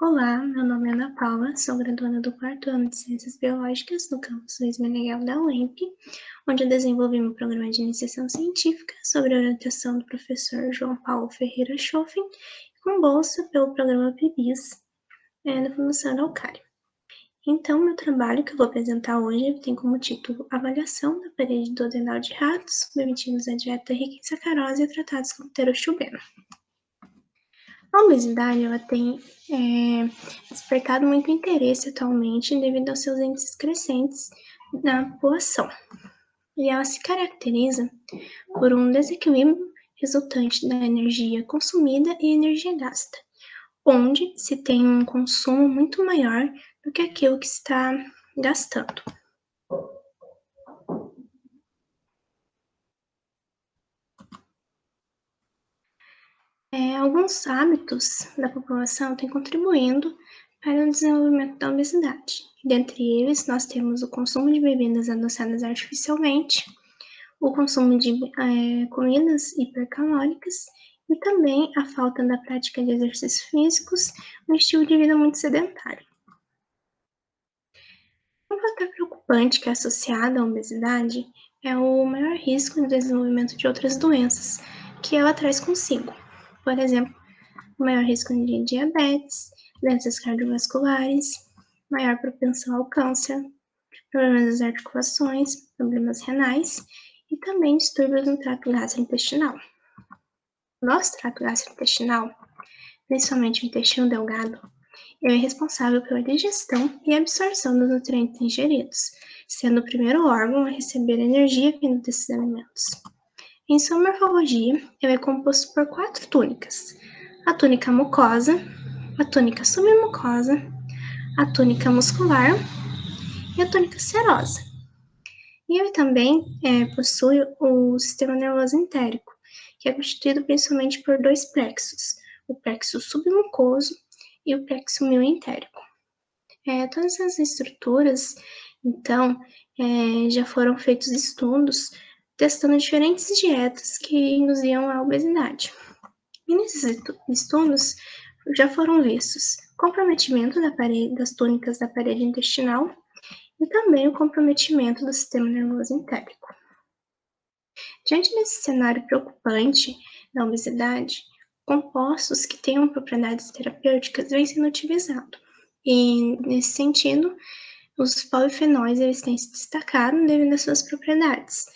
Olá, meu nome é Ana Paula, sou graduanda do quarto ano de Ciências Biológicas no campus Luiz Meneghel da UEMP, onde eu desenvolvi meu programa de iniciação científica sob a orientação do professor João Paulo Ferreira Schoffen, com bolsa pelo programa PIBIS, da Fundação Araucária. Então, meu trabalho que eu vou apresentar hoje tem como título Avaliação da parede duodenal de ratos submetidos à dieta rica em sacarose e tratados com pterochubeno. A obesidade ela tem despertado muito interesse atualmente devido aos seus índices crescentes na população. E ela se caracteriza por um desequilíbrio resultante da energia consumida e energia gasta, onde se tem um consumo muito maior do que aquilo que está gastando. Alguns hábitos da população têm contribuindo para o desenvolvimento da obesidade. Dentre eles, nós temos o consumo de bebidas adoçadas artificialmente, o consumo de comidas hipercalóricas e também a falta da prática de exercícios físicos, um estilo de vida muito sedentário. Um fator preocupante que é associado à obesidade é o maior risco de desenvolvimento de outras doenças que ela traz consigo. Por exemplo, o maior risco de diabetes, doenças cardiovasculares, maior propensão ao câncer, problemas das articulações, problemas renais e também distúrbios no trato gastrointestinal. O nosso trato gastrointestinal, principalmente o intestino delgado, é responsável pela digestão e absorção dos nutrientes ingeridos, sendo o primeiro órgão a receber energia vindo desses alimentos. Em sua morfologia, ele é composto por 4 túnicas: a túnica mucosa, a túnica submucosa, a túnica muscular e a túnica serosa. E ele também possui o sistema nervoso entérico, que é constituído principalmente por 2 plexos, o plexo submucoso e o plexo mioentérico. Todas essas estruturas, então, já foram feitos estudos testando diferentes dietas que induziam a obesidade. E nesses estudos já foram vistos comprometimento das túnicas da parede intestinal e também o comprometimento do sistema nervoso entérico. Diante desse cenário preocupante da obesidade, compostos que tenham propriedades terapêuticas vêm sendo utilizados. E, nesse sentido, os polifenóis eles têm se destacado devido às suas propriedades.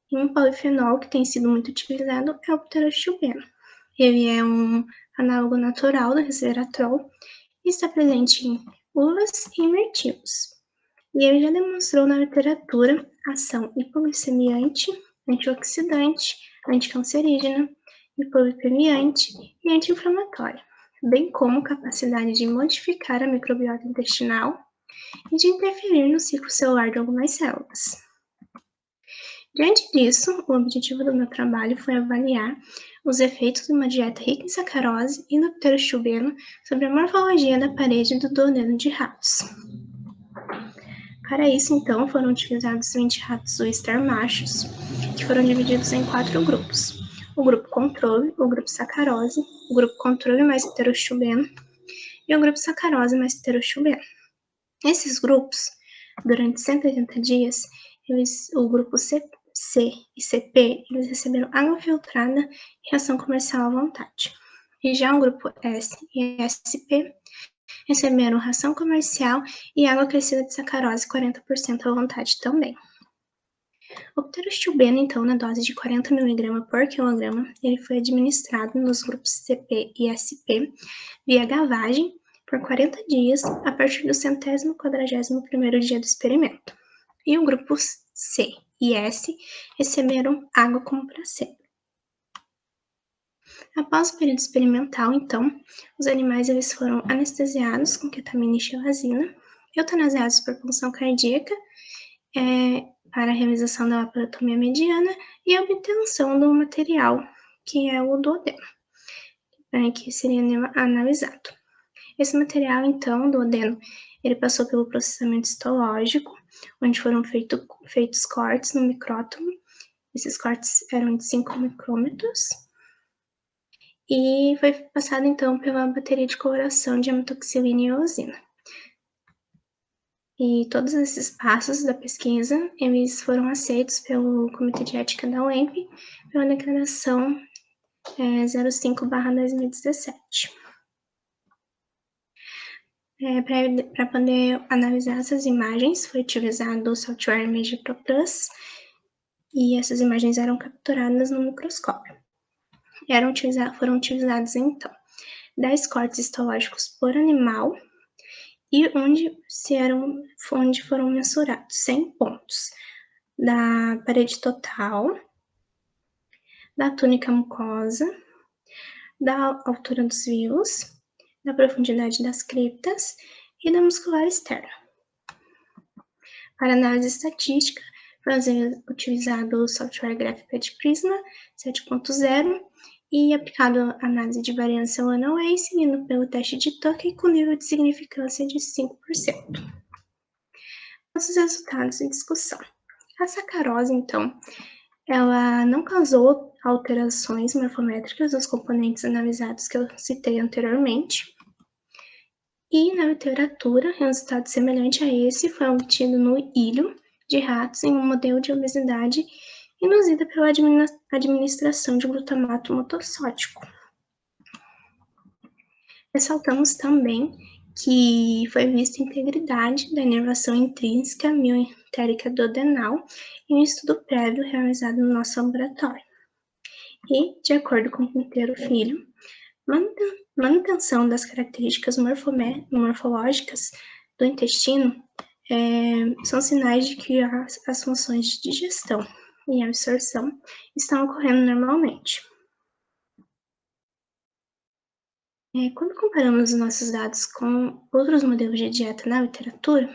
E um polifenol que tem sido muito utilizado é o pterochubeno. Ele é um análogo natural do resveratrol e está presente em uvas e mirtilos. E ele já demonstrou na literatura ação hipoglicemiante, antioxidante, anticancerígena, hipoglicemiante e anti-inflamatória, bem como capacidade de modificar a microbiota intestinal e de interferir no ciclo celular de algumas células. Diante disso, o objetivo do meu trabalho foi avaliar os efeitos de uma dieta rica em sacarose e no pterochubeno sobre a morfologia da parede do duodeno de ratos. Para isso, então, foram utilizados 20 ratos Wistar machos, que foram divididos em 4 grupos. O grupo controle, o grupo sacarose, o grupo controle mais pterochubeno e o grupo sacarose mais pterochubeno. Esses grupos, durante 180 dias, o grupo C e CP, eles receberam água filtrada e ração comercial à vontade. E já o grupo S e SP receberam ração comercial e água crescida de sacarose 40% à vontade também. O pterochubeno, então, na dose de 40 mg por quilograma, ele foi administrado nos grupos CP e SP via gavagem por 40 dias a partir do 141º dia do experimento. E o grupo C e S receberam água como placebo. Após o período experimental, então, os animais eles foram anestesiados com ketamina e xilazina, eutanasiados por punção cardíaca para a realização da laparotomia mediana e a obtenção do material, que é o duodeno, que seria analisado. Esse material, então, duodeno, ele passou pelo processamento histológico, onde foram feitos cortes no micrótomo. Esses cortes eram de 5 micrômetros. e foi passado então pela bateria de coloração de ametoxilina e eosina. E todos esses passos da pesquisa, eles foram aceitos pelo Comitê de Ética da UEMP pela declaração 05/2017. Para poder analisar essas imagens, foi utilizado o software Image Pro Plus, e essas imagens eram capturadas no microscópio. Foram utilizados, então, 10 cortes histológicos por animal, e onde foram mensurados 100 pontos da parede total, da túnica mucosa, da altura dos vivos, da profundidade das criptas e da muscular externa. Para análise estatística, foi utilizado o software GraphPad Prisma 7.0 e aplicado a análise de variância one-way, seguindo pelo teste de Tucker com nível de significância de 5%. Nossos resultados em discussão. A sacarose, então, ela não causou alterações morfométricas dos componentes analisados que eu citei anteriormente. E na literatura, resultado semelhante a esse foi obtido no ilho de ratos em um modelo de obesidade induzida pela administração de glutamato monossódico. Ressaltamos também que foi vista integridade da inervação intrínseca mioentérica duodenal em um estudo prévio realizado no nosso laboratório. E, de acordo com o Quinteiro Filho, manutenção das características morfológicas do intestino são sinais de que as funções de digestão e absorção estão ocorrendo normalmente. Quando comparamos os nossos dados com outros modelos de dieta na literatura,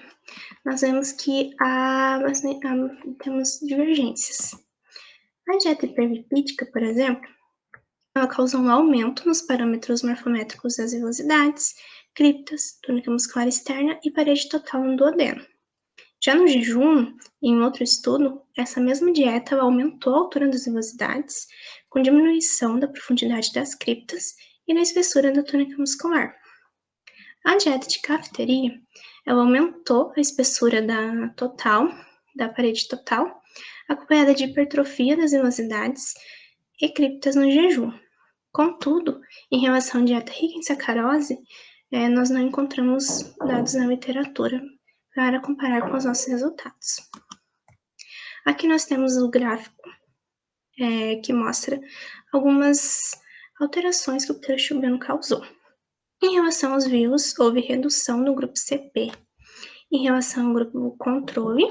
nós vemos que temos divergências. A dieta hiperlipídica, por exemplo, ela causa um aumento nos parâmetros morfométricos das velocidades, criptas, túnica muscular externa e parede total no duodeno. Já no jejum, em outro estudo, essa mesma dieta aumentou a altura das velocidades, com diminuição da profundidade das criptas e da espessura da túnica muscular. A dieta de cafeteria, ela aumentou a espessura da parede total, acompanhada de hipertrofia das velocidades e criptas no jejum. Contudo, em relação à dieta rica em sacarose, nós não encontramos dados na literatura para comparar com os nossos resultados. Aqui nós temos o gráfico que mostra algumas alterações que o trastuzumab causou. Em relação aos vírus, houve redução no grupo CP em relação ao grupo controle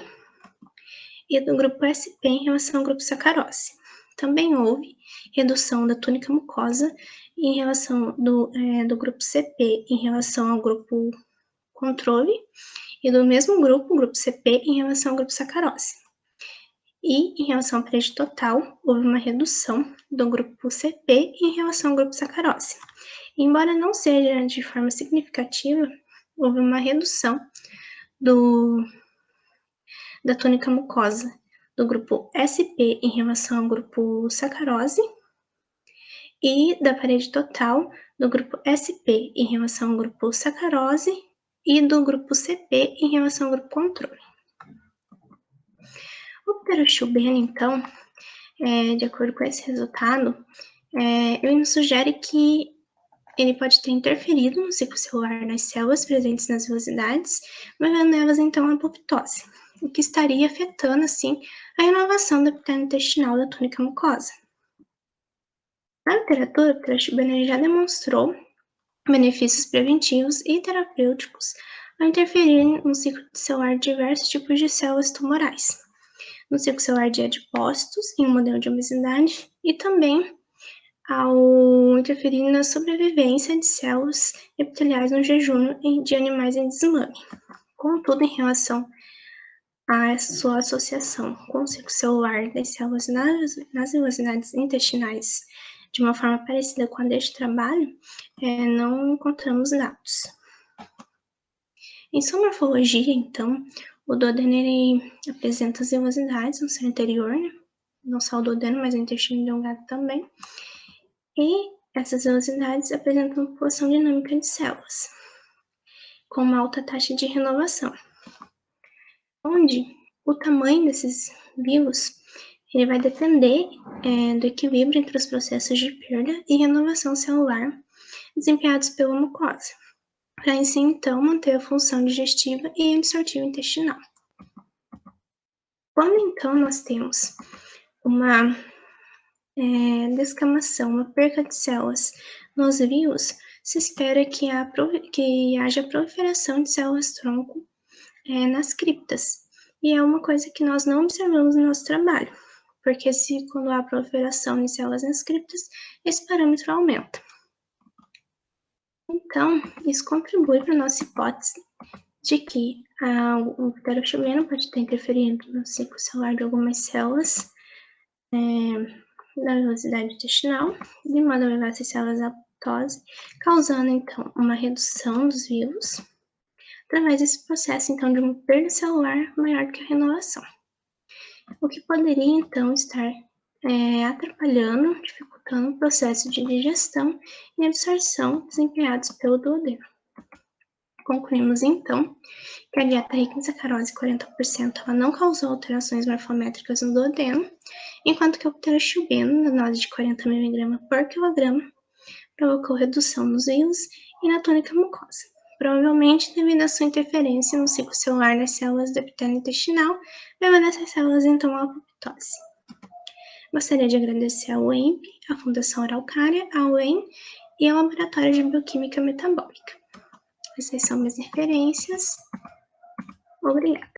e do grupo SP em relação ao grupo sacarose. Também houve redução da túnica mucosa em relação do grupo CP em relação ao grupo controle e do mesmo grupo CP, em relação ao grupo sacarose. E em relação à parede total, houve uma redução do grupo CP em relação ao grupo sacarose. Embora não seja de forma significativa, houve uma redução da túnica mucosa do grupo SP em relação ao grupo sacarose e da parede total do grupo SP em relação ao grupo sacarose e do grupo CP em relação ao grupo controle. O pterochubeno, então, de acordo com esse resultado, ele nos sugere que ele pode ter interferido no ciclo celular nas células presentes nas velocidades, levando elas então à apoptose, o que estaria afetando, assim, a renovação do epitélio intestinal da túnica mucosa. Na literatura, o pterochubeno já demonstrou benefícios preventivos e terapêuticos ao interferir no ciclo celular de diversos tipos de células tumorais, no ciclo celular de adipócitos, em um modelo de obesidade, e também ao interferir na sobrevivência de células epiteliais no jejum de animais em desmame. Contudo, em relação à sua associação com o ciclo celular das células nas velocidades intestinais de uma forma parecida com a deste trabalho, não encontramos dados. Em sua morfologia, então, o duodeno ele apresenta as velocidades no seu interior, né? Não só o duodeno, mas o intestino delgado também. E Essas velocidades apresentam população dinâmica de células, com uma alta taxa de renovação, onde o tamanho desses vivos ele vai depender do equilíbrio entre os processos de perda e renovação celular desempenhados pela mucosa, para assim então manter a função digestiva e absortiva intestinal. Quando então nós temos uma descamação, uma perca de células nos vivos, se espera que haja proliferação de células-tronco nas criptas. E é uma coisa que nós não observamos no nosso trabalho, porque quando há proliferação de células nas criptas, esse parâmetro aumenta. Então, isso contribui para a nossa hipótese de que o pterochileno pode estar interferindo no ciclo celular de algumas células da velocidade intestinal, de modo a levar essas células à apoptose, causando então uma redução dos vírus, através desse processo então de uma perda celular maior do que a renovação. O que poderia então estar atrapalhando, dificultando o processo de digestão e absorção desempenhados pelo duodeno. Concluímos então que a dieta rica em sacarose 40% ela não causou alterações morfométricas no duodeno, enquanto que o pterochilbeno, na dose de 40 mg por quilograma, provocou redução nos vírus e na túnica mucosa, provavelmente devido à sua interferência no ciclo celular das células do epitélio intestinal, levando essas células então à apoptose. Gostaria de agradecer ao UEMP, à Fundação Araucária, ao UEM e ao Laboratório de Bioquímica Metabólica. Essas são minhas referências. Obrigada.